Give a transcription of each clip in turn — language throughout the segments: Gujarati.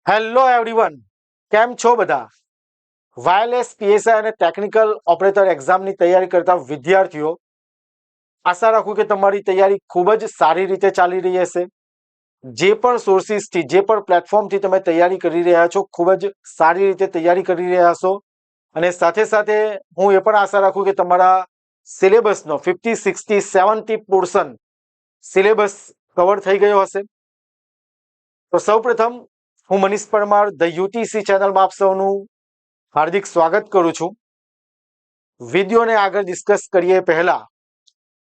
હેલો એવરીવન, કેમ છો બધા? વાયરલેસ પીએસઆઈ અને ટેકનિકલ ઓપરેટર એક્ઝામની તૈયારી કરતા વિદ્યાર્થીઓ, આશા રાખું કે તમારી તૈયારી ખૂબ જ સારી રીતે ચાલી રહી હશે. જે પણ સોર્સિસથી, જે પણ પ્લેટફોર્મથી તમે તૈયારી કરી રહ્યા છો, ખૂબ જ સારી રીતે તૈયારી કરી રહ્યા છો. અને સાથે સાથે હું એ પણ આશા રાખું કે તમારા સિલેબસનો 50, 60, 70 પોર્શન સિલેબસ કવર થઈ ગયો હશે. તો સૌપ્રથમ હું મનીષ પરમાર ધ યુટીસી ચેનલમાં આપ સૌનું હાર્દિક સ્વાગત કરું છું. વિડીયોને આગળ ડિસ્કસ કરીએ પહેલા,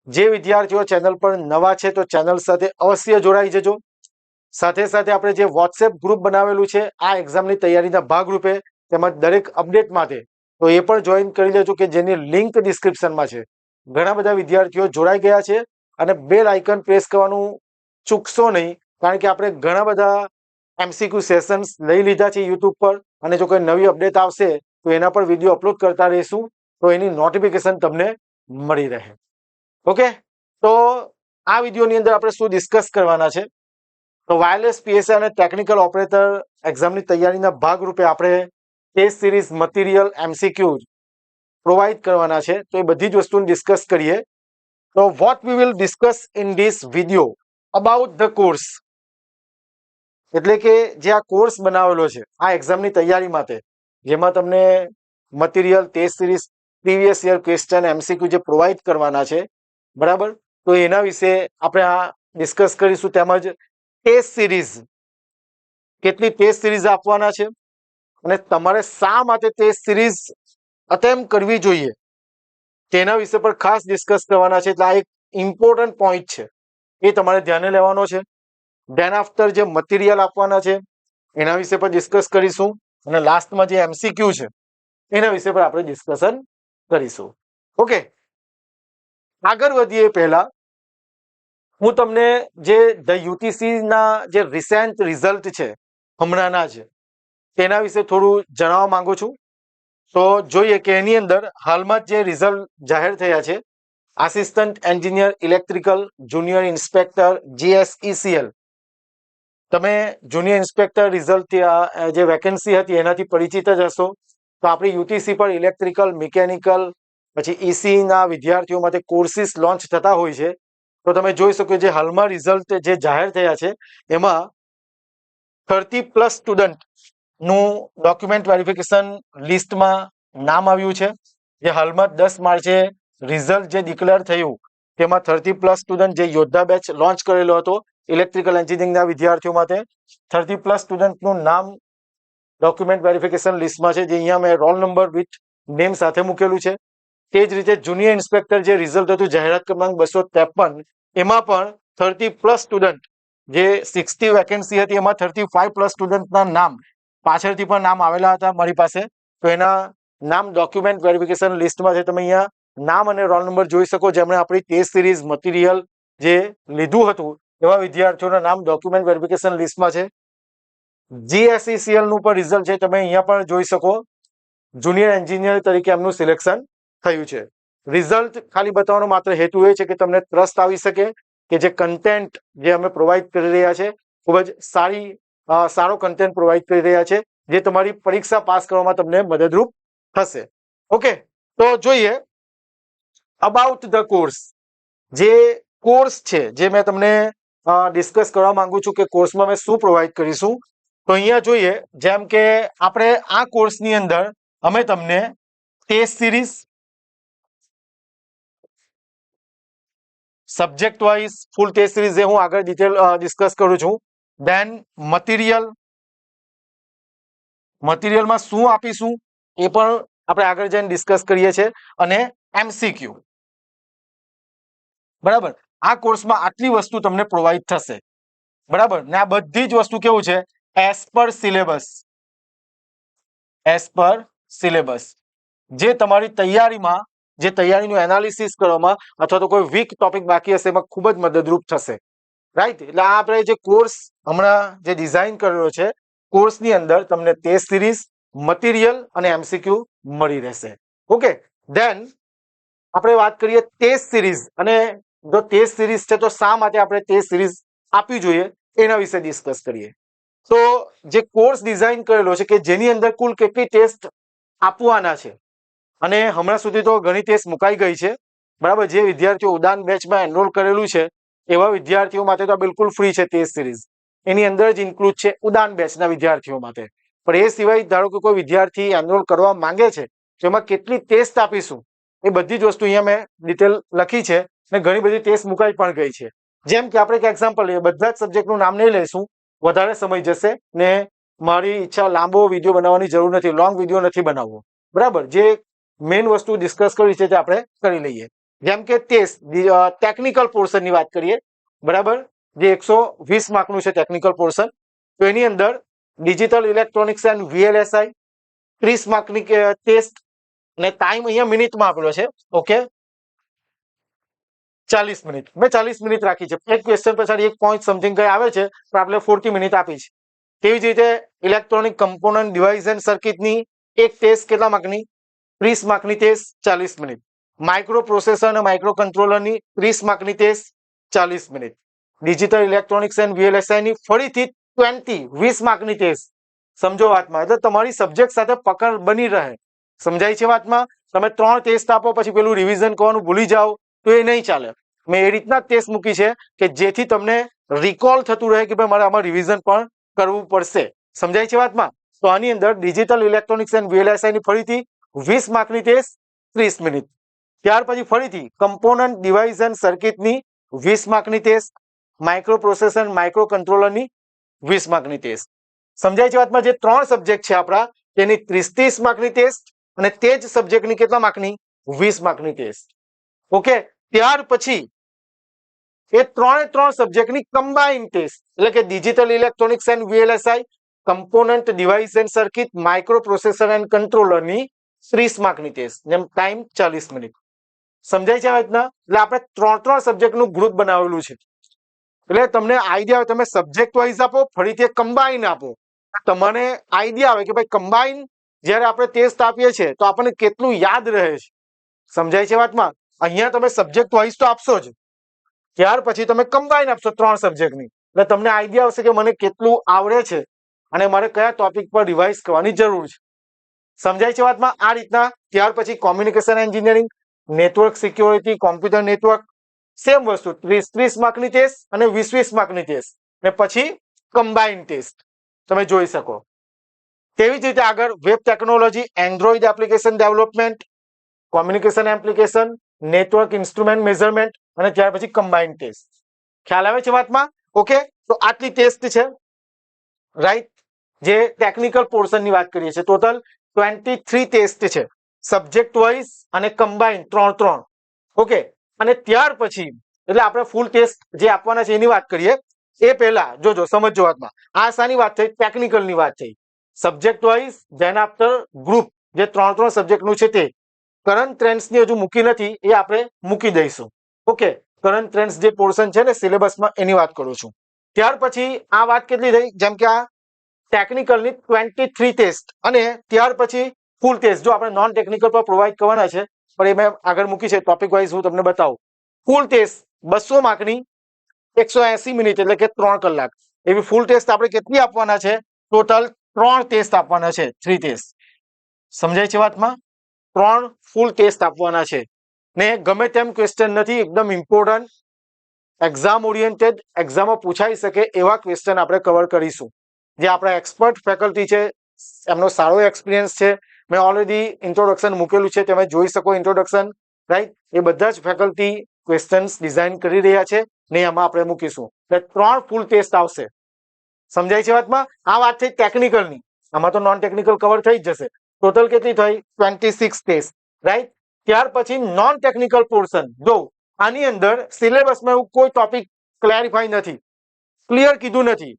જે વિદ્યાર્થીઓ ચેનલ પર નવા છે તો ચેનલ સાથે અવશ્ય જોડાઈ જજો. સાથે સાથે આપણે જે વોટ્સએપ ગ્રુપ બનાવેલું છે આ એક્ઝામની તૈયારીના ભાગરૂપે, તેમજ દરેક અપડેટ માટે, તો એ પણ જોઈન કરી લેજો કે જેની લિંક ડિસ્ક્રિપ્શનમાં છે. ઘણા બધા વિદ્યાર્થીઓ જોડાઈ ગયા છે અને બેલ આઇકન પ્રેસ કરવાનું ચૂકશો નહીં, કારણ કે આપણે ઘણા બધા એમસીક્યુ સેશન્સ લઈ લીધા છે યુટ્યુબ પર, અને જો કોઈ નવી અપડેટ આવશે તો એના પર વિડીયો અપલોડ કરતા રહીશું, તો એની નોટિફિકેશન તમને મળી રહે. ઓકે, તો આ વિડીયોની અંદર આપણે શું ડિસ્કસ કરવાના છે, તો વાયરલેસ પીએસઆઈ અને ટેકનિકલ ઓપરેટર એક્ઝામની તૈયારીના ભાગરૂપે આપણે test series material MCQ provide કરવાના છે. તો એ બધી જ વસ્તુને ડિસ્કસ કરીએ. તો what we will discuss in this video about the course, એટલે કે જે આ કોર્સ બનાવેલો છે આ એક્ઝામની તૈયારી માટે, જેમાં તમને material, test series, previous year question, MCQ જે પ્રોવાઈડ કરવાના છે, બરાબર, તો એના વિશે આપણે આ ડિસ્કસ કરીશું. તેમજ ટેસ્ટ સિરીઝ, કેટલી ટેસ્ટ સિરીઝ આપવાના છે અને તમારે શા માટે ટેસ્ટ સિરીઝ અટેમ્પ્ટ કરવી જોઈએ તેના વિશે પર ખાસ ડિસ્કસ કરવાના છે. એટલે આ એક ઇમ્પોર્ટન્ટ પોઈન્ટ છે, એ તમારે ધ્યાને લેવાનો છે. ધેન આફ્ટર જે મટીરિયલ આપવાના છે એના વિશે પણ ડિસ્કસ કરીશું, અને લાસ્ટમાં જે એમસીક્યુ છે એના વિશે પણ આપણે ડિસ્કશન કરીશું. ઓકે, આગળ વધીએ પહેલા હું તમને જે ધ યુટીસી ના જે રિસેન્ટ રિઝલ્ટ છે હમણાંના છે તેના વિશે થોડું જણાવવા માંગુ છું. તો જોઈએ કે એની અંદર હાલમાં જે રિઝલ્ટ જાહેર થયા છે, assistant engineer electrical junior inspector GSECL, તમે જુનિયર ઇન્સ્પેક્ટર રિઝલ્ટ જે વેકેન્સી હતી એનાથી પરિચિત જ હશો. તો આપણી યુટીસી પર ઇલેક્ટ્રિકલ, મિકેનિકલ, પછી ઈસી ના વિદ્યાર્થીઓ માટે કોર્સિસ લોન્ચ થતા હોય છે. તો તમે જોઈ શકો જે હાલમાં રિઝલ્ટ જે જાહેર થયા છે એમાં 30+ સ્ટુડન્ટ નું ડોક્યુમેન્ટ વેરિફિકેશન લિસ્ટમાં નામ આવ્યું છે. જે હાલમાં 10 માર્ચે રિઝલ્ટ જે ડિક્લેર થયું તેમાં 30+ સ્ટુડન્ટ જે યોદ્ધા બેચ લોન્ચ કરેલો હતો ઇલેક્ટ્રિકલ એન્જિનિયરિંગના વિદ્યાર્થીઓ માટે, 30+ સ્ટુડન્ટનું નામ ડોક્યુમેન્ટ વેરિફિકેશન લિસ્ટમાં છે, જે અહીંયા મેં રોલ નંબર વિથ નેમ સાથે મૂકેલું છે. તે જ રીતે જુનિયર ઇન્સ્પેક્ટર જે રિઝલ્ટ હતું જાહેરાત ક્રમાંક 253, એમાં પણ 30+ સ્ટુડન્ટ, જે 60 વેકેન્સી હતી એમાં 35+ સ્ટુડન્ટના નામ પાછળથી પણ નામ આવેલા હતા મારી પાસે, તો એના નામ ડોક્યુમેન્ટ વેરિફિકેશન લિસ્ટમાં છે. તમે અહીંયા નામ અને રોલ નંબર જોઈ શકો, જેમણે આપણી ટેસ્ટ સિરીઝ મટીરિયલ જે લીધું હતું એવા વિદ્યાર્થીઓના નામ ડોક્યુમેન્ટ વેરિફિકેશન લિસ્ટમાં છે. GSECL નું પણ રિઝલ્ટ છે, તમે અહીંયા પણ જોઈ શકો, જુનિયર એન્જિનિયર તરીકે એમનું સિલેક્શન થયું છે. રિઝલ્ટ ખાલી બતાવવાનો માત્ર હેતુ એ છે કે તમને ટ્રસ્ટ આવી શકે કે જે કન્ટેન્ટ જે અમે પ્રોવાઈડ કરી રહ્યા છે ખૂબ જ સારો કન્ટેન્ટ પ્રોવાઈડ કરી રહ્યા છે, જે તમારી પરીક્ષા પાસ કરવામાં તમને મદદરૂપ થશે. ઓકે, તો જોઈએ અબાઉટ ધ કોર્સ. જે કોર્સ છે જે મેં તમને ડિસ્કસ કરવા માંગુ છું કે કોર્સમાં મેં શું પ્રોવાઈડ કરીશું. તો અહીંયા જોઈએ, જેમ કે આપણે આ કોર્સની અંદર અમે તમને ટેસ્ટ સિરીઝ, સબ્જેક્ટ વાઇઝ ફૂલ ટેસ્ટ સિરીઝ જે હું આગળ ડિટેલ ડિસ્કસ કરું છું, દેન મટીરિયલમાં શું આપીશું એ પણ આપણે આગળ જઈને ડિસ્કસ કરીએ છીએ, અને એમસીક્યુ, બરાબર. આ કોર્સમાં આટલી વસ્તુ તમને પ્રોવાઈડ થશે, બરાબર. ને આ બધી જ વસ્તુ કેવું છે, એઝ પર સિલેબસ, જે તમારી તૈયારીમાં, જે તૈયારીનું એનાલિસિસ કરવામાં અથવા તો કોઈ વીક ટોપિક બાકી હશે એમાં ખૂબ જ મદદરૂપ થશે, રાઈટ. એટલે આ આપણે જે કોર્સ હમણાં જે ડિઝાઇન કરેલો છે, કોર્સની અંદર તમને ટેસ્ટ સિરીઝ, મટીરિયલ અને એમસીક્યુ મળી રહેશે. ઓકે, ધેન આપણે વાત કરીએ ટેસ્ટ સિરીઝ, અને જો ટેસ્ટ સિરીઝ છે તો શા માટે આપણે ટેસ્ટ સિરીઝ આપવી જોઈએ એના વિશે ડિસ્કસ કરીએ. તો જે કોર્સ ડિઝાઇન કરેલો છે કે જેની અંદર કુલ કેટલી ટેસ્ટ આપવાના છે, અને હમણાં સુધી તો ઘણી ટેસ્ટ મુકાઈ ગઈ છે, બરાબર. જે વિદ્યાર્થીઓ ઉડાન બેચમાં એનરોલ કરેલું છે એવા વિદ્યાર્થીઓ માટે તો બિલકુલ ફ્રી છે ટેસ્ટ સિરીઝ, એની અંદર જ ઇન્ક્લુડ છે ઉડાન બેચના વિદ્યાર્થીઓ માટે. પણ એ સિવાય ધારો કે કોઈ વિદ્યાર્થી એનરોલ કરવા માંગે છે તો એમાં કેટલી ટેસ્ટ આપીશું એ બધી જ વસ્તુ અહીંયા મેં ડિટેલ લખી છે, ને ઘણી બધી ટેસ્ટ મુકાઈ પણ ગઈ છે. જેમ કે આપણે એક એક્ઝામ્પલ લઈએ, બધા જ સબ્જેક્ટનું નામ નહીં લઈશું, વધારે સમય જશે ને મારી ઈચ્છા લાંબો વિડીયો બનાવવાની જરૂર નથી, લોંગ વિડીયો નથી બનાવવો, બરાબર. જે મેઇન વસ્તુ ડિસ્કસ કરી છે તે આપણે કરી લઈએ. જેમ કે ટેસ્ટ ટેકનિકલ પોર્શનની વાત કરીએ, બરાબર, જે 120 માર્કનું છે ટેકનિકલ પોર્શન. તો એની અંદર ડિજિટલ ઇલેક્ટ્રોનિક્સ એન્ડ VLSI 30 માર્કની ટેસ્ટ, અને ટાઈમ અહીંયા મિનિટમાં આપેલો છે. ઓકે, 40 મિનિટ, મેં 40 મિનિટ રાખી છે. એક ક્વેશ્ચન પછી 1 પોઈન્ટ સમથિંગ કઈ આવે છે, પણ આપણે 40 મિનિટ આપી છે. તેવી જ રીતે ઇલેક્ટ્રોનિક કમ્પોનન્ટ ડિવાઇસ એન્ડ સર્કિટની એક ટેસ્ટ કેટલા માર્કની? 30 માર્કની ટેસ્ટ, 40 મિનિટ. માઇક્રો પ્રોસેસર અને માઇક્રો કંટ્રોલરની 30 માર્કની test, 40 minute. Digital electronics and VLSI ની ફરીથી 20 માર્કની ટેસ્ટ. સમજો વાતમાં, એટલે તમારી સબ્જેક્ટ સાથે પકડ બની રહે. સમજાય છે વાતમાં? તમે 3 ટેસ્ટ આપો પછી પેલું રિવિઝન કરવાનું ભૂલી જાઓ તો એ નહીં ચાલે. મેં એ રીતના ટેસ્ટ મૂકી છે કે જેથી તમને રિકોલ થતું રહે કે ભાઈ મારે આમાં રિવિઝન પણ કરવું પડશે. સમજાય છે વાતમાં? તો આની અંદર ડિજિટલ ઇલેક્ટ્રોનિક્સ એન્ડ VLSI ની ફરીથી 20 માર્કની ટેસ્ટ, 30 મિનિટ. ત્યાર પછી ફરીથી કમ્પોનન્ટ ડિવાઇસ એન્ડ સર્કિટની 20 માર્કની ટેસ્ટ, માઇક્રો પ્રોસેસર માઇક્રો કંટ્રોલરની 20 માર્કની ટેસ્ટ. સમજાય છે વાતમાં? જે 3 સબ્જેક્ટ છે આપણા તેની 30 માર્કની ટેસ્ટ, અને તે જ સબ્જેક્ટની કેટલા માર્કની? 20 માર્કની ટેસ્ટ. ઓકે, ત્યાર પછી એ 3 સબ્જેક્ટની કમ્બાઇન ટેસ્ટ, એટલે કે digital electronics and VLSI, component device and circuit, micro processor and કંટ્રોલરની 30 માર્કની ટેસ્ટ, જેમ ટાઈમ 40 મિનિટ. સમજાય છે આ રીતના? એટલે આપણે 3 સબ્જેક્ટનું ગ્રુપ બનાવેલું છે, એટલે તમને આઈડિયા આવે. તમે સબ્જેક્ટ વાઇઝ આપો, ફરીથી કમ્બાઇન આપો, તમને આઈડિયા આવે કે ભાઈ કમ્બાઇન જ્યારે આપણે ટેસ્ટ આપીએ છીએ તો આપણને કેટલું યાદ રહે છે. સમજાય છે વાતમાં? અહીંયા તમે સબ્જેક્ટ વાઇઝ તો આપશો જ, ત્યાર પછી તમે કમ્બાઇન આપશો 3 સબ્જેક્ટની, એટલે તમને આઈડિયા આવશે કે મને કેટલું આવડે છે અને મારે કયા ટોપિક પર રિવાઇઝ કરવાની જરૂર છે. સમજાય છે વાતમાં? આ રીતના. ત્યાર પછી communication engineering, network security, computer network, same વસ્તુ 30 માર્કની ટેસ્ટ અને 20 માર્કની ટેસ્ટ, ને પછી કમ્બાઇન ટેસ્ટ તમે જોઈ શકો. તેવી જ રીતે આગળ web technology, Android application development, communication application, network instrument measurement, અને ત્યાર પછી કમ્બાઇન ટેસ્ટ. ખ્યાલ આવે છે વાતમાં? ઓકે, તો આટલી ટેસ્ટ છે, રાઈટ. જે ટેકનિકલ પોર્શનની વાત કરીએ છીએ, ટોટલ 23 ટેસ્ટ છે, સબ્જેક્ટ વાઇઝ અને કમ્બાઇન 3. ઓકે, અને ત્યાર પછી એટલે આપણે ફૂલ ટેસ્ટ જે આપવાના છે એની વાત કરીએ એ પહેલા જોજો, સમજો વાતમાં. આ શાની વાત થઈ? ટેકનિકલની વાત થઈ. Subject wise than after group, જે 3 સબ્જેક્ટનું છે તે. કરંટ ટ્રેન્ડ્સની હજુ મૂકી નથી, એ આપણે મૂકી દઈશું. ઓકે, કરંટ ટ્રેન્ડ્સ જે પોર્શન છે ને સિલેબસમાં, એની વાત કરું છું. ત્યાર પછી આ વાત કેટલી થઈ? જેમ કે આ ટેકનિકલની 23 ટેસ્ટ, અને ત્યાર પછી ફૂલ ટેસ્ટ જો આપણે નોન ટેકનિકલ પર પ્રોવાઈડ કરવાના છે, પણ એ મેં આગળ મૂકી છે ટોપિક વાઇઝ, હું તમને બતાવું. ફૂલ ટેસ્ટ 200 માર્કની 180 મિનિટ, એટલે કે 3 કલાક. એવી ફૂલ ટેસ્ટ આપણે કેટલી આપવાના છે? ટોટલ 3 ટેસ્ટ આપવાના છે, 3 ટેસ્ટ. સમજાય છે વાતમાં? 3 ફૂલ ટેસ્ટ આપવાના છે, ને ગમે તેમ ક્વેશ્ચન નથી, એકદમ ઇમ્પોર્ટન્ટ, એક્ઝામ ઓરિએન્ટેડ, એક્ઝામમાં પૂછાઈ શકે એવા ક્વેશ્ચન આપણે કવર કરીશું. જે આપણા એક્સપર્ટ ફેકલ્ટી છે, એમનો સારો એક્સપિરિયન્સ છે. મેં ઓલરેડી ઇન્ટ્રોડક્શન મૂકેલું છે, તમે જોઈ શકો ઇન્ટ્રોડક્શન, રાઈટ. એ બધા જ ફેકલ્ટી ક્વેશ્ચન્સ ડિઝાઇન કરી રહ્યા છે ને એમાં આપણે મૂકીશું. એટલે 3 ફૂલ ટેસ્ટ આવશે. સમજાય છે વાતમાં? આ વાત થઈ ટેકનિકલની, આમાં તો નોન ટેકનિકલ કવર થઈ જ જશે. ટોટલ કેટલી થઈ? 26 ટેસ્ટ, રાઈટ. ત્યાર પછી નોન ટેકનિકલ પોર્શન, જો આની અંદર સિલેબસમાં એવું કોઈ ટોપિક ક્લેરિફાઈ નથી, ક્લિયર કીધું નથી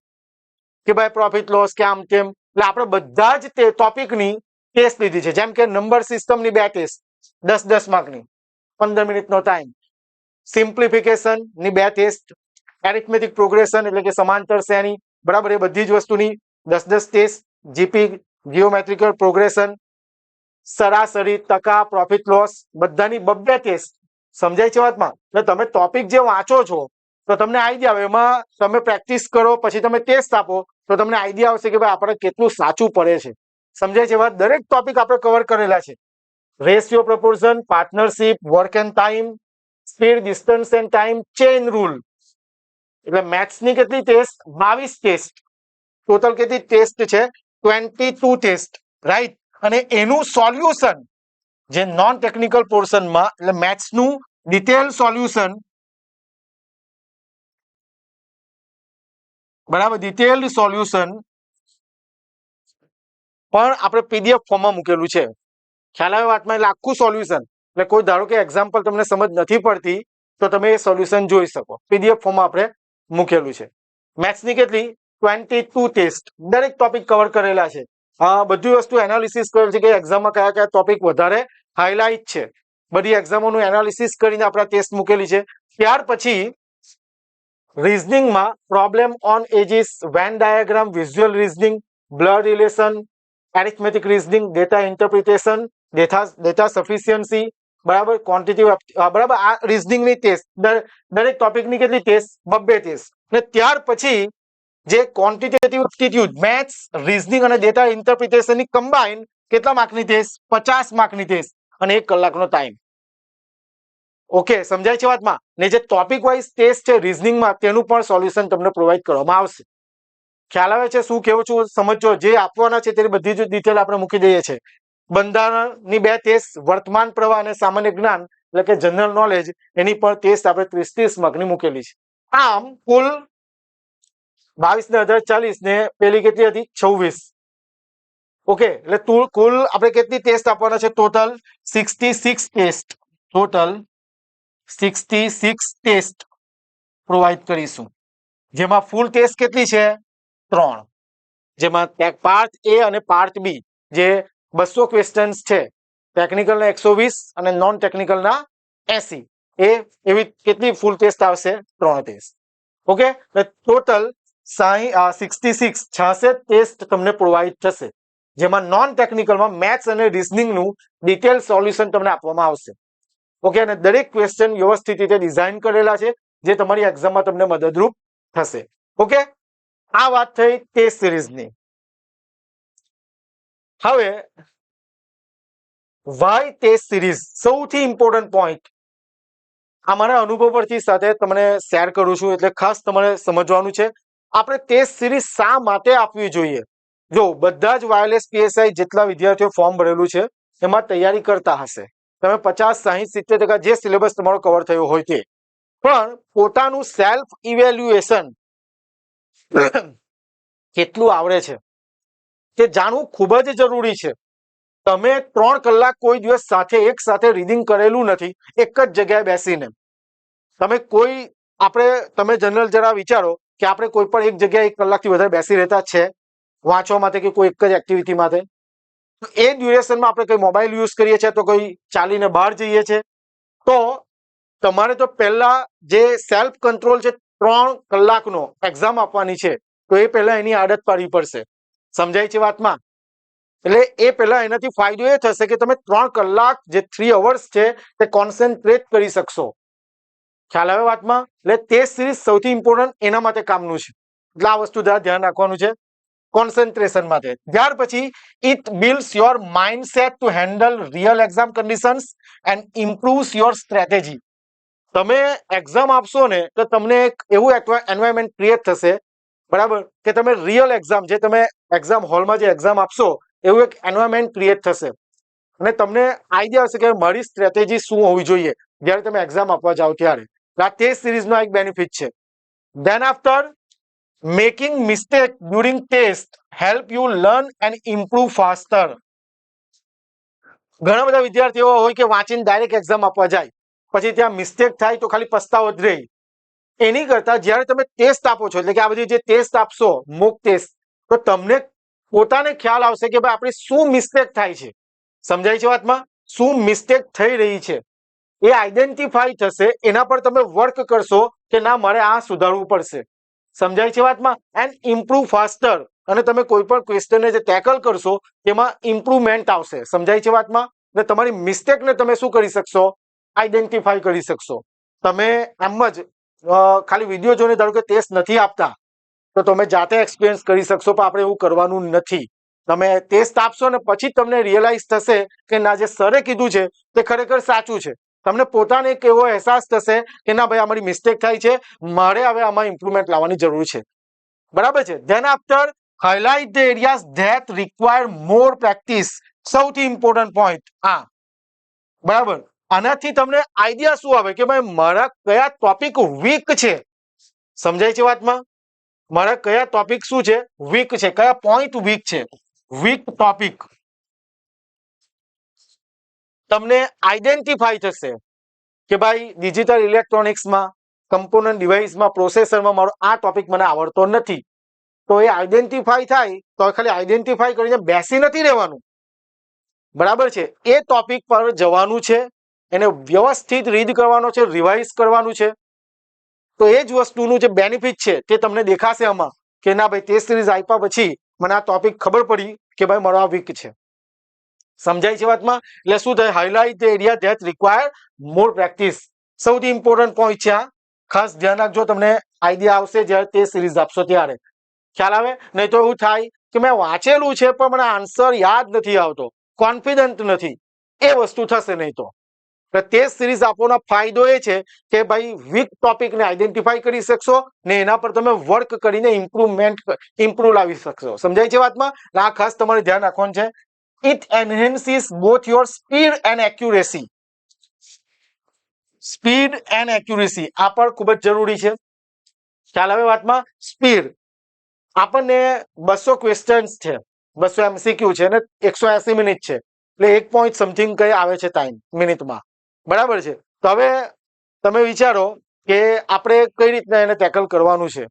કે ભાઈ પ્રોફિટ લોસ કે આમ તેમ. એટલે આપણે બધા જ તે ટોપિકની ટેસ્ટ લીધી છે. જેમ કે નંબર સિસ્ટમની 2 ટેસ્ટ, 10 માર્કની, 15 મિનિટનો ટાઈમ. સિમ્પ્લિફિકેશન ની 2 ટેસ્ટ, એરિથમેટિક પ્રોગ્રેશન એટલે કે સમાંતર શ્રેણી, બરાબર, એ બધી જ વસ્તુની 10 ટેસ્ટ. જીપી, જીઓમેટ્રિકલ પ્રોગ્રેશન, સરાસરી, ટકા, પ્રોફિટ લોસ, બધાની 2 ટેસ્ટ. સમજાય છે વાતમાં? એટલે તમે ટોપિક જે વાંચો છો તો તમને આઈડિયા આવે, એમાં તમે પ્રેક્ટિસ કરો પછી તમે ટેસ્ટ આપો તો તમને આઈડિયા આવશે કે ભાઈ આપણે કેટલું સાચું પડે છે. સમજાય છે વાત? દરેક ટોપિક આપણે કવર કરેલા છે. Ratio proportion, partnership, work end time, speed, distance end time, chain rule. એટલે મેથ્સની કેટલી ટેસ્ટ? 22 ટેસ્ટ. ટોટલ કેટલી ટેસ્ટ છે? 22 ટેસ્ટ, રાઈટ. અને એનું સોલ્યુશન જે નોન ટેકનિકલ પોર્શનમાં એટલે મેથ્સનું ડિટેલ સોલ્યુશન, બરાબર, ડિટેલ્ડ સોલ્યુશન પણ આપણે પીડીએફ ફોર્મમાં મૂકેલું છે. ખ્યાલ આવે વાતમાં? એટલે આખું સોલ્યુશન, એટલે કોઈ ધારો કે એક્ઝામ્પલ તમને સમજ નથી પડતી તો તમે એ સોલ્યુશન જોઈ શકો. પીડીએફ ફોર્મમાં આપણે મૂકેલું છે. મેથ્સની કેટલી? 22 ટેસ્ટ. દરેક ટોપિક કવર કરેલા છે. બધી વસ્તુ એનાલિસિસ કરેલ છે કે એક્ઝામમાં કયા કયા ટોપિક વધારે હાઇલાઇટ છે. બધી એક્ઝામોનું એનાલિસિસ કરીને આપણે ટેસ્ટ મૂકેલી છે. ત્યાર પછી રીઝનિંગમાં problem on ages, Venn diagram, visual reasoning, blood relation, arithmetic reasoning, data interpretation, data sufficiency, બરાબર, ક્વોન્ટિટી, બરાબર. આ રીઝનિંગની ટેસ્ટ, દરેક ટોપિકની કેટલી ટેસ્ટ? 2 ટેસ્ટ. અને ત્યાર પછી જે ક્વોન્ટિટેટિવ એપ્ટિટ્યુડ, મેથ્સ, રીઝનિંગ અને ડેટા ઇન્ટરપ્રિટેશનની કમ્બાઈન કેટલા માર્કની ટેસ્ટ? 50 માર્કની ટેસ્ટ અને 1 કલાકનો ટાઈમ. ઓકે, સમજાય છે વાતમાં? ને જે ટોપિક વાઇઝ ટેસ્ટ છે રીઝનિંગમાં તેનું પણ સોલ્યુશન તમને પ્રોવાઈડ કરવામાં આવશે. ખ્યાલ આવે છે શું કેવું છું? સમજો. જે આપવાના છે તેની બધી જ ડિટેલ આપણે મૂકી દઈએ છીએ. બંધારણની 2 ટેસ્ટ, વર્તમાન પ્રવાહ અને સામાન્ય જ્ઞાન એટલે કે જનરલ નોલેજ, એની પણ ટેસ્ટ આપણે 30 માર્કની મૂકેલી છે. આમ કુલ 22 ને 1840 ને પેલી કેટલી હતી? 26. ઓકે, એટલે કુલ આપણે કેટલી ટેસ્ટ આપવાના છે? Total 66 test. Total 66 test provide કરીશું, જેમાં ફૂલ ટેસ્ટ કેટલી છે? 3. જેમાં પાર્ટ એ અને પાર્ટ બી જે 200 ક્વેશ્ચન્સ છે, ટેકનિકલના 120 અને નોન ટેકનિકલના 80. એ એવી કેટલી ફૂલ ટેસ્ટ આવશે? 3 ટેસ્ટ. ઓકે, ટોટલ 66 ટેસ્ટ તમને પ્રોવાઈડ થશે, જેમાં નોન ટેકનિકલમાં મેથ્સ અને રીઝનિંગનું ડિટેલ સોલ્યુશન તમને આપવામાં આવશે. ઓકે, અને દરેક ક્વેશ્ચન વ્યવસ્થિત રીતે ડિઝાઇન કરેલા છે જે તમારી એક્ઝામમાં તમને મદદરૂપ થશે. ઓકે, આ વાત થઈ ટેસ્ટ સિરીઝની. હવે વાય ટેસ્ટ સિરીઝ, સૌથી ઇમ્પોર્ટન્ટ પોઈન્ટ આ મારા અનુભવ પરથી સાથે તમને શેર કરું છું, એટલે ખાસ તમારે સમજવાનું છે. આપણે ટેસ્ટ સિરીઝ શા માટે આપવી જોઈએ? જો બધા જ વાયરલેસ પીએસઆઈ જેટલા વિદ્યાર્થીઓ ફોર્મ ભરેલું છે એમાં તૈયારી કરતા હશે, તમે 50, 60, 70% જે સિલેબસ તમારો કવર થયો હોય તે, પણ પોતાનું સેલ્ફ ઇવેલ્યુએશન કેટલું આવડે છે તે જાણવું ખૂબ જ જરૂરી છે. તમે 3 કલાક કોઈ દિવસ એક સાથે રીડિંગ કરેલું નથી, એક જ જગ્યાએ બેસીને. તમે જનરલ જરા વિચારો કે આપણે કોઈ પણ એક જગ્યાએ 1 કલાકથી વધારે બેસી રહેતા છે વાંચવા માટે કે કોઈ એક જ એક્ટિવિટી માટે? તો એ ડ્યુરેશનમાં આપણે કોઈ મોબાઈલ યુઝ કરીએ છીએ, તો કોઈ ચાલીને બહાર જઈએ છીએ. તો તમારે તો પહેલા જે સેલ્ફ કંટ્રોલ છે, 3 કલાકનો એક્ઝામ આપવાની છે, તો એ પહેલા એની આદત પાડવી પડશે. સમજાય છે વાતમાં? એટલે એ પહેલા એનાથી ફાયદો એ થશે કે તમે 3 કલાક જે 3 અવર્સ છે તે કોન્સન્ટ્રેટ કરી શકશો. ખ્યાલ આવે વાતમાં? એટલે ટેસ્ટ સિરીઝ સૌથી ઇમ્પોર્ટન્ટ એના માટે કામનું છે, એટલે આ વસ્તુ ધ્યાન રાખવાનું છે કોન્સન્ટ્રેશન માટે. ત્યાર પછી it builds your mindset to handle real exam conditions and improves your strategy. તમે એક્ઝામ આપશો ને તો તમને એક એવું એન્વાયરમેન્ટ ક્રિએટ થશે, બરાબર, કે તમે રિયલ એક્ઝામ, જે તમે એક્ઝામ હોલમાં જે એક્ઝામ આપશો એવું એક એન્વાયરમેન્ટ ક્રિએટ થશે અને તમને આઈડિયા હશે કે મારી સ્ટ્રેટેજી શું હોવી જોઈએ જ્યારે તમે એક્ઝામ આપવા જાઓ ત્યારે. આ ટેસ્ટ સિરીઝનો એક બેનિફિટ છે. Then after making mistake during test help you learn and improve faster. ઘણા બધા વિદ્યાર્થીઓ હોય કે વાંચીને ડાયરેક્ટ એક્ઝામ આપવા જાય, પછી ત્યાં મિસ્ટેક થાય તો ખાલી પસ્તાવો જ રહે. એની કરતા જ્યારે તમે ટેસ્ટ આપો છો, એટલે કે આ બધી જે ટેસ્ટ આપશો, મોક ટેસ્ટ, તો તમને પોતાને ખ્યાલ આવશે કે ભાઈ આપણી શું મિસ્ટેક થાય છે. સમજાય છે વાતમાં? શું મિસ્ટેક થઈ રહી છે એ આઈડેન્ટિફાઈ થશે, એના પર તમે વર્ક કરશો કે ના મારે આ સુધારવું પડશે. સમજાય છે વાતમાં? એન્ડ ઇમ્પ્રુવ ફાસ્ટર, અને તમે કોઈ પણ ક્વેશ્ચનને જે ટેકલ કરશો તેમાં ઇમ્પ્રુવમેન્ટ આવશે. સમજાય છે વાતમાં? એટલે તમારી મિસ્ટેકને તમે શું કરી શકશો? આઈડેન્ટિફાઈ કરી શકશો. તમે એમ જ ખાલી વિડીયો જોઈને ધારો કે ટેસ્ટ નથી આપતા તો તમે જાતે એક્સપિરિયન્સ કરી શકશો, પણ આપણે એવું કરવાનું નથી. તમે ટેસ્ટ આપશો ને પછી તમને રિયલાઇઝ થશે કે ના, જે સરે કીધું છે તે ખરેખર સાચું છે. તમને પોતાને એક એવો અહેસાસ થશે કે ના ભાઈ, અમારી મિસ્ટેક થાય છે, મારે હવે આમાં ઇમ્પ્રુવમેન્ટ લાવવાની જરૂર છે. બરાબર છે. Then after highlight the areas that require more practice. સૌથી ઇમ્પોર્ટન્ટ પોઈન્ટ આ. બરાબર. આનાથી તમને આઈડિયા શું આવે કે ભાઈ મારા કયા ટોપિક વીક છે. સમજાય છે વાતમાં? મારા કયા ટોપિક શું છે? વીક છે. કયા પોઈન્ટ વીક છે? વીક ટોપિક તમને આઈડેન્ટિફાઈ થશે કે ભાઈ ડિજિટલ ઇલેક્ટ્રોનિક્સમાં, કમ્પોનન્ટ ડિવાઇસમાં, પ્રોસેસરમાં મારો આ ટોપિક મને આવડતો નથી. તો એ આઈડેન્ટિફાઈ થાય તો ખાલી આઈડેન્ટિફાઈ કરીને બેસી નથી રહેવાનું. બરાબર છે. એ ટોપિક પર જવાનું છે, એને વ્યવસ્થિત રીડ કરવાનો છે, રિવાઇઝ કરવાનું છે. તો એ જ વસ્તુનું જે બેનિફિટ છે તે તમને દેખાશે આમાં કે ના ભાઈ, ટેસ્ટ સિરીઝ આપ્યા પછી મને આ ટોપિક ખબર પડી કે ભાઈ મારો આ વીક છે. સમજાય છે વાતમાં? એટલે શું થાય? Highlight the area that require more practice. સૌથી ઇમ્પોર્ટન્ટ પોઈન્ટ છે આ. ખાસ ધ્યાન રાખજો, તમને આઈડિયા આવશે જ્યારે ટેસ્ટ સિરીઝ આપશો ત્યારે. ખ્યાલ આવે? નહીં તો એવું થાય કે મેં વાંચેલું છે પણ મને આન્સર યાદ નથી આવતો, કોન્ફિડન્ટ નથી. એ વસ્તુ થશે નહીં તો. ટેસ્ટ સિરીઝ આપવાનો ફાયદો એ છે કે ભાઈ વીક ટોપિકને આઈડેન્ટિફાઈ કરી શકશો ને એના પર તમે વર્ક કરીને ઇમ્પ્રુવ લાવી શકશો. સમજાય છે વાતમાં? આ ખાસ તમારે ધ્યાન રાખવાનું છે. It enhances both your speed and accuracy. Speed and accuracy આ પણ ખૂબ જ જરૂરી છે. ખ્યાલ આવે વાતમાં? સ્પીડ. આપણને 200 ક્વેશ્ચન્સ છે, 200 MCQ છે ને 180 મિનિટ છે, એટલે 1 પોઈન્ટ સમથિંગ કઈ આવે છે ટાઈમ મિનિટમાં. બરાબર છે. તો હવે તમે વિચારો કે આપણે કઈ રીતના એને ટેકલ કરવાનું છે.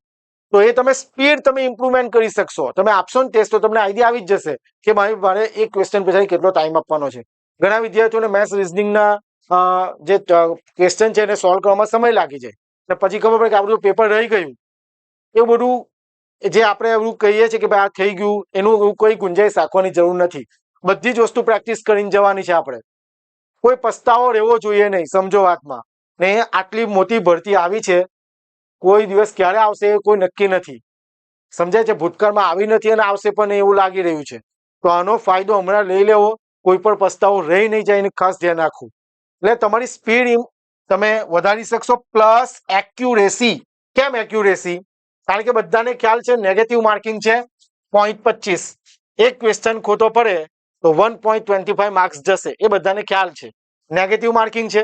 તો એ તમે સ્પીડ તમે ઇમ્પ્રુવમેન્ટ કરી શકશો. તમે આપશો ને ટેસ્ટ તો તમને આઈડિયા આવી જ જશે કે મારે એક ક્વેશ્ચન પછી કેટલો ટાઈમ આપવાનો છે. ઘણા વિદ્યાર્થીઓને મેથ્સ રિઝનિંગના જે ક્વેશ્ચન છે એને સોલ્વ કરવામાં સમય લાગી જાય અને પછી ખબર પડે કે આ બધું પેપર રહી ગયું. એવું બધું જે આપણે એવું કહીએ છીએ કે ભાઈ આ થઈ ગયું, એનું કોઈ ગુંજાઈશ રાખવાની જરૂર નથી. બધી જ વસ્તુ પ્રેક્ટિસ કરીને જવાની છે આપણે. કોઈ પસ્તાવો રહેવો જોઈએ નહીં. સમજો વાતમાં. ને આટલી મોટી ભરતી આવી છે, કોઈ દિવસ ક્યારે આવશે એ કોઈ નક્કી નથી. સમજાય છે? ભૂતકાળમાં આવી નથી અને આવશે પણ એવું લાગી રહ્યું છે. તો આનો ફાયદો હમણાં લઈ લેવો. કોઈ પણ પસ્તાવો રહી નહીં જાય એનું ખાસ ધ્યાન રાખવું. એટલે તમારી સ્પીડ તમે વધારી શકશો, પ્લસ એક્યુરેસી. કેમ એક્યુરેસી? કારણ કે બધાને ખ્યાલ છે નેગેટિવ માર્કિંગ છે 0.25. એક ક્વેશ્ચન ખોટો પડે તો 1.25 માર્ક્સ જશે. એ બધાને ખ્યાલ છે. નેગેટિવ માર્કિંગ છે,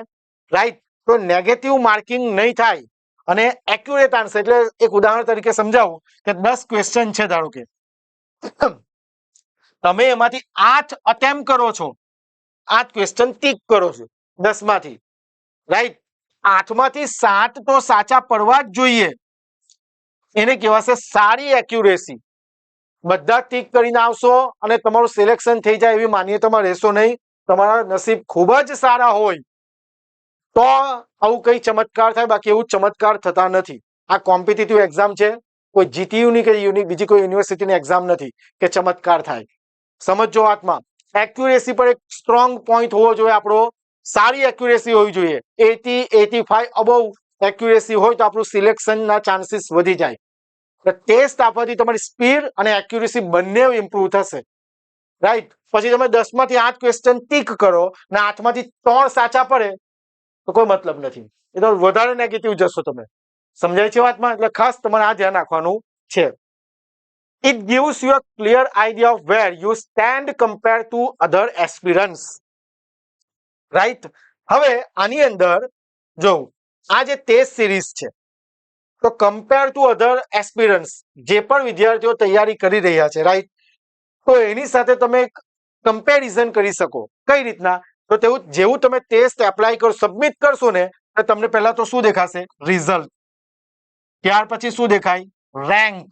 રાઈટ? તો નેગેટિવ માર્કિંગ નહીં થાય અને એક્યુરેટ આન્સર. એટલે એક ઉદાહરણ તરીકે સમજાવું કે 10 ક્વેશ્ચન છે ધારો કે, તમે એમાંથી 8 અટેમ્પ કરો છો, 8 ક્વેશ્ચન ટીક કરો છો 10 માંથી, રાઈટ? 8 માંથી 7 તો સાચા પડવા જ જોઈએ. એને કહેવાશે સારી એક્યુરેસી. બધા ટીક કરીને આવશો અને તમારું સિલેક્શન થઈ જાય એવી માન્યતામાં રહેશો નહીં. તમારા નસીબ ખૂબ જ સારા હોય તો આવું કઈ ચમત્કાર થાય, બાકી એવું ચમત્કાર થતા નથી. આ કોમ્પિટિટિવ એક્ઝામ છે, કોઈ જીટીયુ ની કે બીજી કોઈ યુનિવર્સિટીની એક્ઝામ નથી કે ચમત્કાર થાય. સમજો વાતમાં. એક્યુરેસી પર એક સ્ટ્રોંગ પોઈન્ટ હોવો જોઈએ આપણો. સારી એક્યુરેસી હોવી જોઈએ. 80-85 અબવ એક્યુરેસી હોય તો આપણું સિલેક્શનના ચાન્સીસ વધી જાય. ટેસ્ટ આપવાથી તમારી સ્પીડ અને એક્યુરેસી બંને ઇમ્પ્રુવ થશે, રાઈટ? પછી તમે 10 માંથી 8 ક્વેશ્ચન ટીક કરો ને 8 માંથી 3 સાચા પડે તો કોઈ મતલબ નથી. એ તો વધારે નેગેટિવ જશો તમે. સમજાય છે વાતમાં? એટલે ખાસ તમારે આ ધ્યાન રાખવાનું છે. It gives you a clear idea of where you stand compared to other aspirants, right? હવે આની અંદર જો આ જે ટેસ્ટ સિરીઝ છે તો કમ્પેર ટુ અધર એસ્પિરન્ટ્સ, જે પણ વિદ્યાર્થીઓ તૈયારી કરી રહ્યા છે, રાઈટ? તો એની સાથે તમે કમ્પેરિઝન કરી શકો. કઈ રીતના? તો તેવું જેવું તમે ટેસ્ટ એપ્લાય કરો, સબમિટ કરશો ને, તો તમને પહેલા તો શું દેખાશે? રિઝલ્ટ. ત્યાર પછી શું દેખાય? રેન્ક.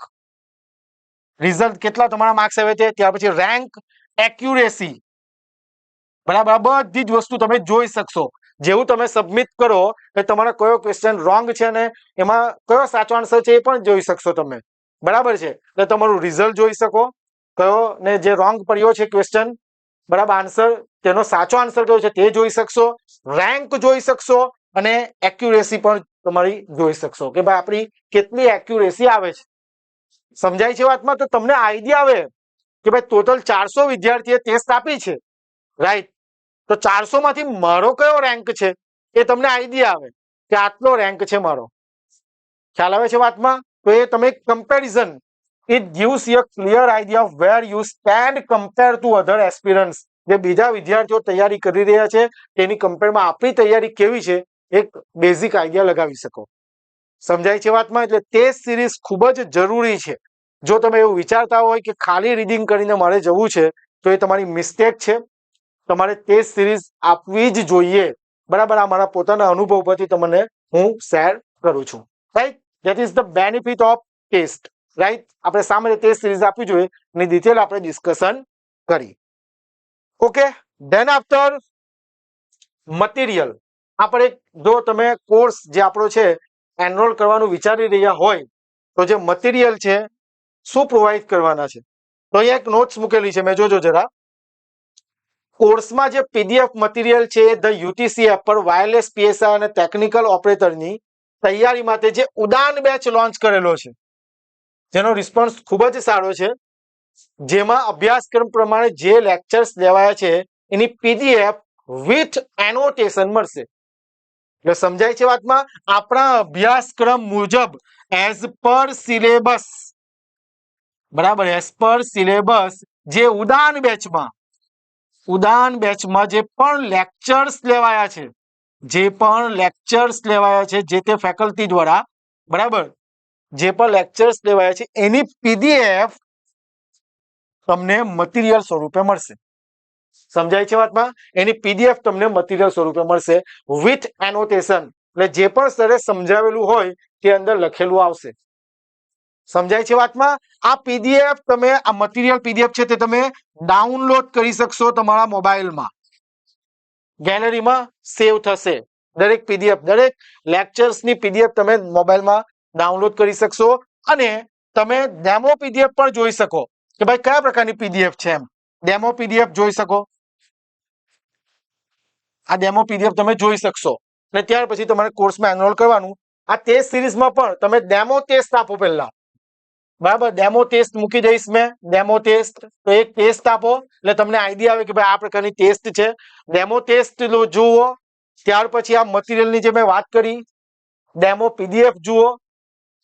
રિઝલ્ટ કેટલા તમારા માર્ક્સ આવે છે, ત્યાર પછી રેન્ક, એક્યુરેસી. બરાબર? બધી જ વસ્તુ તમે જોઈ શકશો. જેવું તમે સબમિટ કરો એટલે તમારો કયો ક્વેશ્ચન રોંગ છે ને એમાં કયો સાચો આન્સર છે એ પણ જોઈ શકશો તમે. બરાબર છે? એટલે તમારું રિઝલ્ટ જોઈ શકો, કયો ને જે રોંગ પડ્યો છે ક્વેશ્ચન, બરાબર, આન્સર, તેનો સાચો આન્સર કયો છે તે જોઈ શકશો. રેન્ક જોઈ શકશો અને એક્યુરેસી પણ તમારી જોઈ શકશો કે ભાઈ આપણી કેટલી એક્યુરેસી આવે છે. સમજાય છે વાતમાં? તો તમને આઈડિયા આવે કે ભાઈ ટોટલ 400 વિદ્યાર્થીએ ટેસ્ટ આપી છે, રાઈટ? તો 400 માંથી મારો કયો રેન્ક છે એ તમને આઈડિયા આવે કે આટલો રેન્ક છે મારો. ખ્યાલ આવે છે વાતમાં? તો એ તમે comparison, it gives you a clear idea of where you stand compared to other aspirants. જે બીજા વિદ્યાર્થીઓ તૈયારી કરી રહ્યા છે તેની કમ્પેરમાં આપણી તૈયારી કેવી છે એક બેઝિક આઈડિયા લગાવી શકો. સમજાય છે વાતમાં? એટલે ટેસ્ટ સિરીઝ ખૂબ જ જરૂરી છે. જો તમે એવું વિચારતા હોય કે ખાલી રીડિંગ કરીને મારે જવું છે તો એ તમારી મિસ્ટેક છે. તમારે ટેસ્ટ સિરીઝ આપવી જ જોઈએ, બરાબર? આ મારા પોતાના અનુભવ પરથી તમને હું શેર કરું છું, right? That is the benefit of test, right? આપણે શા માટે ટેસ્ટ સિરીઝ આપવી જોઈએ એની ડિટેલ આપણે ડિસ્કશન કરી. Okay, then after material. આપણે જો તમે કોર્સ જે આપણો છે એનરોલ કરવાનું વિચારી રહ્યા હોય તો જે મટીરિયલ છે શું પ્રોવાઈડ કરવાના છે, તો અહીંયા એક નોટ્સ મૂકેલી છે, મેં જોજો જરા. કોર્સમાં જે પીડીએફ મટીરિયલ છે ધ યુટીસી એપ પર વાયરલેસ પીએસઆઈ અને ટેકનિકલ ઓપરેટરની તૈયારી માટે જે ઉડાન બેચ લોન્ચ કરેલો છે, જેનો રિસ્પોન્સ ખૂબ જ સારો છે, જેમાં અભ્યાસક્રમ પ્રમાણે જે લેક્ચર્સ લેવાયા છે એની પીડીએફ વિથ એનોટેશન મળશે. એટલે સમજાય છે વાતમાં? આપણા અભ્યાસક્રમ મુજબ એઝ પર સિલેબસ, બરાબર? એઝ પર સિલેબસ જે ઉડાન બેચમાં જે પણ લેક્ચર્સ લેવાયા છે, જે તે ફેકલ્ટી દ્વારા, બરાબર, જે પણ લેક્ચર્સ લેવાયા છે એની પીડીએફ તમને મટીરિયલ સ્વરૂપે મળશે. સમજાય છે વાતમાં? એની પીડીએફ તમને મટીરિયલ સ્વરૂપે મળશે વિથ એનોટેશન. એટલે જે પણ સરે સમજાવેલું હોય તે અંદર લખેલું આવશે. સમજાય છે વાતમાં? આ પીડીએફ તમે, આ મટીરિયલ પીડીએફ છે તે તમે ડાઉનલોડ કરી શકશો તમારા મોબાઈલમાં. ગેલેરીમાં સેવ થશે દરેક પીડીએફ, દરેક લેક્ચર્સની પીડીએફ તમે મોબાઈલમાં ડાઉનલોડ કરી શકશો અને તમે ડેમો પીડીએફ પણ જોઈ શકો કે ભાઈ કયા પ્રકારની પીડીએફ છે એમ. ડેમો પીડીએફ જોઈ શકો, આ ડેમો પીડીએફ તમે જોઈ શકશો અને ત્યાર પછી તમારે કોર્સમાં એનરોલ કરવાનું. આ ટેસ્ટ સિરીઝમાં પણ તમે ડેમો ટેસ્ટ આપો પહેલા, બરાબર? ડેમો ટેસ્ટ મૂકી દઈશ મેં, ડેમો ટેસ્ટ. તો એક ટેસ્ટ આપો એટલે તમને આઈડિયા આવે કે ભાઈ આ પ્રકારની ટેસ્ટ છે. ડેમો ટેસ્ટ જુઓ, ત્યાર પછી આ મટીરિયલની જે મેં વાત કરી ડેમો પીડીએફ જુઓ.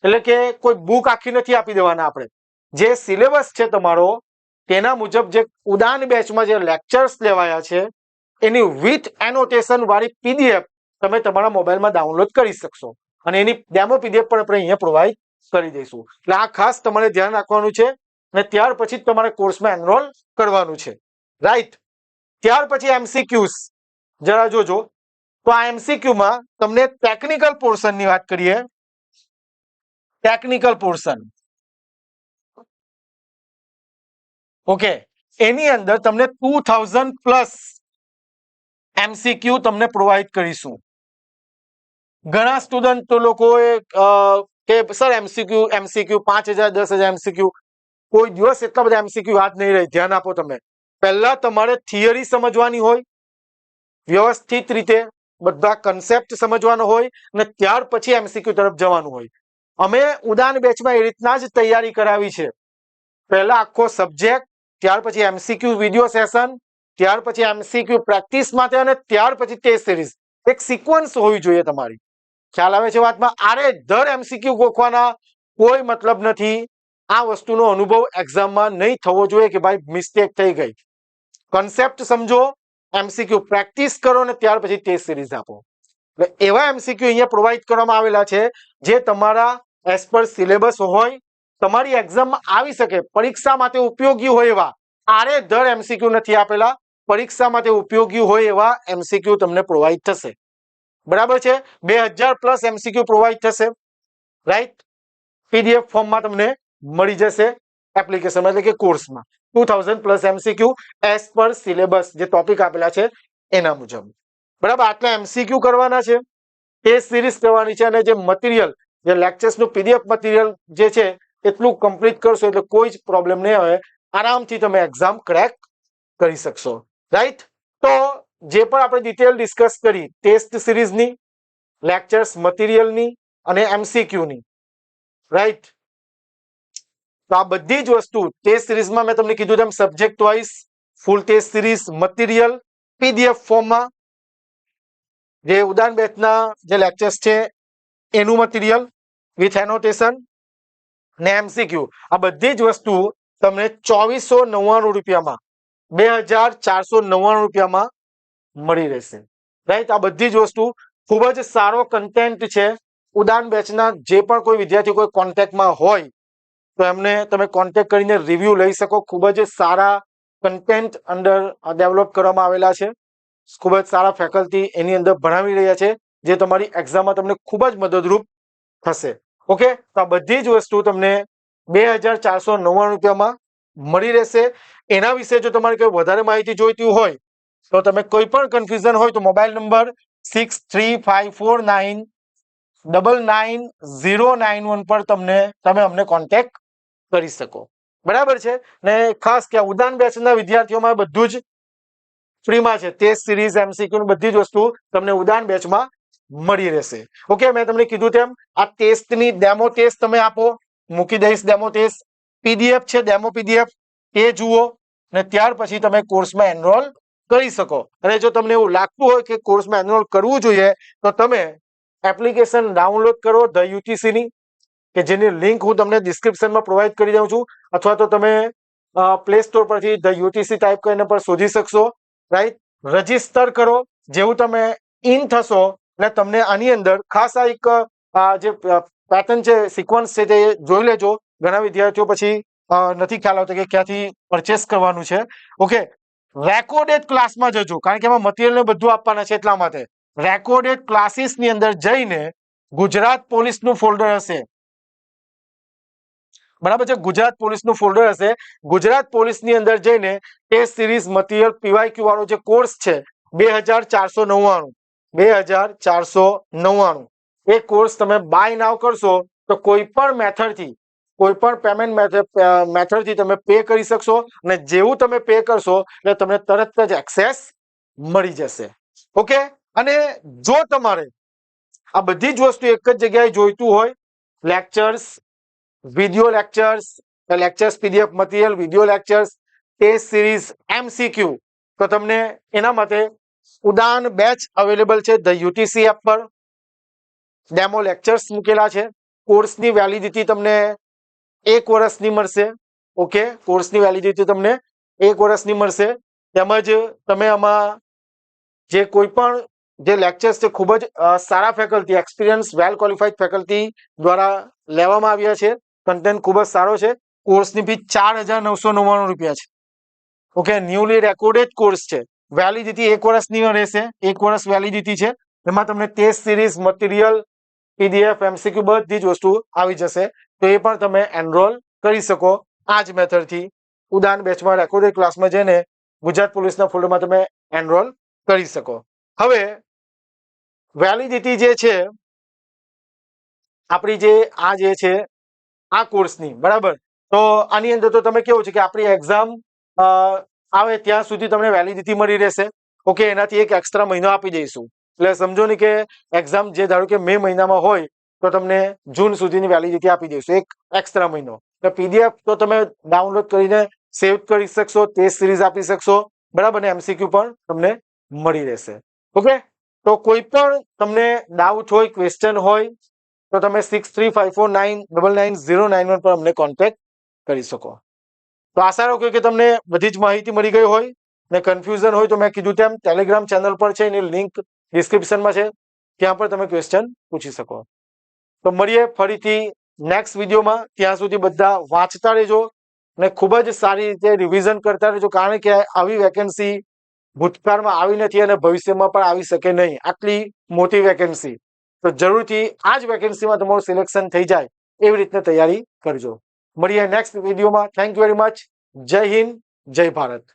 એટલે કે કોઈ બુક આખી નથી આપી દેવાના આપણે. જે સિલેબસ છે તમારો તેના મુજબ જે ઉડાન બેચમાં જે લેક્ચર્સ લેવાયા છે એની વિથ એનોટેશન વાળી પીડીએફ તમે તમારા મોબાઈલમાં ડાઉનલોડ કરી શકશો અને એની ડેમો પીડીએફ પણ આપણે અહીંયા પ્રોવાઈડ કરી દઈશું. એટલે આ ખાસ તમારે ધ્યાન રાખવાનું છે અને ત્યાર પછી જ તમારે કોર્સમાં એનરોલ કરવાનું છે, રાઈટ? ત્યાર પછી એમસીક્યુઝ જરા જોજો. તો આ એમસીક્યુમાં તમને ટેકનિકલ પોર્શનની વાત કરીએ. ટેકનિકલ પોર્શન, ઓકે, એની અંદર તમને 2000+ એમસીક્યુ તમને પ્રોવાઈડ કરીશું. ઘણા સ્ટુડન્ટ લોકોએ કે સર એમસીક્યુ 5000 10,000 એમસીક્યુ, કોઈ દિવસ એટલા બધા એમસીક્યુ યાદ નહીં રહે. ધ્યાન આપો તમે. પહેલા તમારે થિયરી સમજવાની હોય, વ્યવસ્થિત રીતે બધા કન્સેપ્ટ સમજવાનો હોય અને ત્યાર પછી એમસીક્યુ તરફ જવાનું હોય. અમે ઉડાન બેચમાં એ રીતના જ તૈયારી કરાવી છે. પહેલા આખો સબ્જેક્ટ, ત્યાર પછી એમસીક્યુ વિડિયો સેશન, ત્યાર પછી એમસીક્યુ પ્રેક્ટિસ માટે અને ત્યાર પછી ટેસ્ટ સિરીઝ. એક સિક્વન્સ હોવી જોઈએ તમારી. ખ્યાલ આવે છે વાતમાં? આરે દર એમસીક્યુ ગોખવાના કોઈ મતલબ નથી. આ વસ્તુનો અનુભવ એક્ઝામમાં નહીં થવો જોઈએ કે ભાઈ મિસ્ટેક થઈ ગઈ. કન્સેપ્ટ સમજો, એમસીક્યુ પ્રેક્ટિસ કરો અને ત્યાર પછી ટેસ્ટ સિરીઝ આપો. એટલે એવા એમસીક્યુ અહીંયા પ્રોવાઈડ કરવામાં આવેલા છે જે તમારા એઝ પર સિલેબસ હોય, તમારી એક્ઝામમાં આવી શકે, પરીક્ષા માટે ઉપયોગી હોય એવા. આરે દર એમસીક્યુ નથી આપેલા, પરીક્ષા માટે ઉપયોગી હોય એવા એમસીક્યુ તમને પ્રોવાઈડ થશે. બરાબર છે? 2000+ એમસીક્યુ પ્રોવાઈડ થશે, રાઈટ? પીડીએફ ફોર્મમાં તમને મળી જશે એપ્લિકેશનમાં, એટલે કે કોર્સમાં 2000+ એમસીક્યુ એઝ પર સિલેબસ જે ટોપિક આપેલા છે એના મુજબ. બરાબર? આટલા એમસીક્યુ કરવાના છે, ટેસ્ટ સિરીઝ કરવાની છે અને જે મટીરિયલ, જે લેક્ચર્સનું પીડીએફ મટીરિયલ જે છે એટલું કમ્પ્લીટ કરશો એટલે કોઈ જ પ્રોબ્લેમ નહીં આવે. આરામથી તમે એક્ઝામ ક્રેક કરી શકશો, રાઈટ? તો જે પણ આપણે ડિટેલ ડિસ્કસ કરી ટેસ્ટ સિરીઝની, લેક્ચર્સ મટીરિયલની અને MCQની, રાઈટ. તો આ બધી જ વસ્તુ ટેસ્ટ સિરીઝમાં મેં તમને કીધું તેમ સબ્જેક્ટ વાઇઝ ફૂલ ટેસ્ટ સિરીઝ મટીરિયલ PDF ફોર્મમાં, જે ઉડાન બેચના જે લેક્ચર્સ છે એનું મટીરિયલ વિથ એનોટેશન ને MCQ, આ બધી જ વસ્તુ તમને 2499 રૂપિયામાં 2499 રૂપિયામાં મળી રહેશે, રાઈટ. આ બધી જ વસ્તુ ખૂબ જ સારો કન્ટેન્ટ છે. ઉડાન બેચના જે પણ કોઈ વિદ્યાર્થી કોઈ કોન્ટેક્ટમાં હોય તો એમને તમે કોન્ટેક્ટ કરીને રિવ્યુ લઈ શકો. ખૂબ જ સારા કન્ટેન્ટ અંદર ડેવલપ કરવામાં આવેલા છે. ખૂબ જ સારા ફેકલ્ટી એની અંદર ભણાવી રહ્યા છે, જે તમારી એક્ઝામમાં તમને ખૂબ જ મદદરૂપ થશે. ઓકે, તો આ બધી જ વસ્તુ તમને 2499 રૂપિયામાં મળી રહેશે. એના વિશે જો તમારે કોઈ વધારે માહિતી જોઈતી હોય તો તમે કોઈ પણ કન્ફ્યુઝન હોય તો મોબાઈલ નંબર 6354999091 પર તમે અમને કોન્ટેક્ટ કરી શકો. બરાબર છે ને. ખાસ કે ઉડાન બેચના વિદ્યાર્થીઓમાં બધું જ ફ્રીમાં છે. ટેસ્ટ સિરીઝ MCQ ની બધી જ વસ્તુ તમને ઉડાન બેચમાં મળી રહેશે. ઓકે, મેં તમને કીધું તેમ આ ટેસ્ટની ડેમો ટેસ્ટ તમે આપો, મૂકી દઈશ ડેમો ટેસ્ટ. PDF છે ડેમો PDF, એ જુઓ ને ત્યાર પછી તમે કોર્સમાં એનરોલ કરી શકો. અને જો તમને એવું લાગતું હોય કે કોર્સમાં એનરોલ કરવું જોઈએ તો તમે એપ્લિકેશન ડાઉનલોડ કરો ધ UTC ની, કે જેની લિંક હું તમને ડિસ્ક્રિપ્શનમાં પ્રોવાઈડ કરી દઉં છું, અથવા તો તમે પ્લે સ્ટોર પરથી ધ UTC ટાઈપ કરીને પણ શોધી શકશો, રાઈટ. રજીસ્ટર કરો. જેવું તમે ઇન થશો એટલે તમને આની અંદર ખાસ આ એક જે પેટર્ન છે, સિક્વન્સ છે, તે જોઈ લેજો. ઘણા વિદ્યાર્થીઓ પછી નથી ખ્યાલ આવતો કે ક્યાંથી પરચેસ કરવાનું છે. ઓકે, રેકોર્ડેડ ક્લાસમાં જજો, કારણ કે એમાં મટીરિયલ ને બધું આપવાના છે. એટલા માટે રેકોર્ડેડ ક્લાસીસ ની અંદર જઈને ગુજરાત પોલીસનું ફોલ્ડર હશે, બરાબર છે. ગુજરાત પોલીસનું ફોલ્ડર હશે. ગુજરાત પોલીસની અંદર જઈને ટેસ્ટ સિરીઝ મટીરિયલ PYQ વાળો જે કોર્સ છે 2499 એ કોર્સ તમે બાય નાવ કરશો તો કોઈ પણ મેથડથી, કોઈ પણ પેમેન્ટ મેથડથી તમે પે કરી શકશો. અને જેવું તમે પે કરશો એટલે તમને તરત જ એક્સેસ મળી જશે. ઓકે, અને જો તમારે આ બધી જ વસ્તુ એક જ જગ્યાએ જોઈતું હોય, lectures, video lectures PDF material, video lectures, test series, MCQ, તો તમને એના માટે ઉડાન બેચ અવેલેબલ છે ધ UTC એપ પર. ડેમો લેક્ચર્સ મૂકેલા છે. કોર્સની વેલિડિટી તમને 1 વર્ષની મળશે. ઓકે, કોર્સની વેલિડિટી તમને 1 વર્ષની મળશે. તેમજ તમે આમાં જે કોઈ પણ જે લેક્ચર્સ છે ખૂબ જ સારા faculty, experience, well qualified faculty દ્વારા લેવામાં આવ્યા છે. કન્ટેન્ટ ખૂબ જ સારો છે. કોર્સની ફી 4999 રૂપિયા છે. ઓકે, ન્યુલી રેકોર્ડેડ કોર્સ છે. વેલિડિટી 1 વર્ષની રહેશે. 1 વર્ષ વેલિડિટી છે. એમાં તમને test series, material, PDF, MCQ બધી જ વસ્તુ આવી જશે. તો એ પણ તમે એનરોલ કરી શકો આ જ મેથડથી. ઉડાન બેચમાં રેકોર્ડેડ ક્લાસમાં જઈને ગુજરાત પોલીસના ફોલ્ડરમાં તમે એનરોલ કરી શકો. હવે વેલિડિટી જે છે આપણી, જે આ જે છે આ કોર્સની, બરાબર, તો આની અંદર તો તમે કેવું છે કે આપણી એક્ઝામ આવે ત્યાં સુધી તમને વેલિડિટી મળી રહેશે. ઓકે, એનાથી એક એક્સ્ટ્રા મહિનો આપી દઈશું. એટલે સમજો ને કે એક્ઝામ જે ધારો કે મે મહિનામાં હોય તો તમને જૂન સુધીની વેલિડિટી આપી દઈશું, એક એક્સ્ટ્રા મહિનો. તો PDF તો તમે ડાઉનલોડ કરીને સેવ કરી શકશો, ટેસ્ટ સિરીઝ આપી શકશો, બરાબર, ને MCQ પણ તમને મળી રહેશે. ઓકે, તો કોઈ પણ તમને ડાઉટ હોય, ક્વેશ્ચન હોય તો તમે 6354999091 પર અમને કોન્ટેક્ટ કરી શકો. તો આશા રાખું કે તમને બધી જ માહિતી મળી ગઈ હોય. ને કન્ફ્યુઝન હોય તો મેં કીધું તેમ ટેલિગ્રામ ચેનલ પર છે, એની લિંક ડિસ્ક્રિપ્શનમાં છે, ત્યાં પર તમે ક્વેશ્ચન પૂછી શકો. તો મળીએ ફરીથી નેક્સ્ટ વિડીયોમાં. ત્યાં સુધી બધા વાંચતા રહેજો અને ખૂબ જ સારી રીતે રિવિઝન કરતા રહેજો, કારણ કે આવી વેકેન્સી ભૂતકાળમાં આવી નથી અને ભવિષ્યમાં પણ આવી શકે નહીં. આટલી મોટી વેકેન્સી, તો જરૂરથી આ જ વેકેન્સીમાં તમારું સિલેક્શન થઈ જાય એવી રીતને તૈયારી કરજો. મળીએ નેક્સ્ટ વિડીયોમાં. Thank you very much. જય હિન્દ, જય ભારત.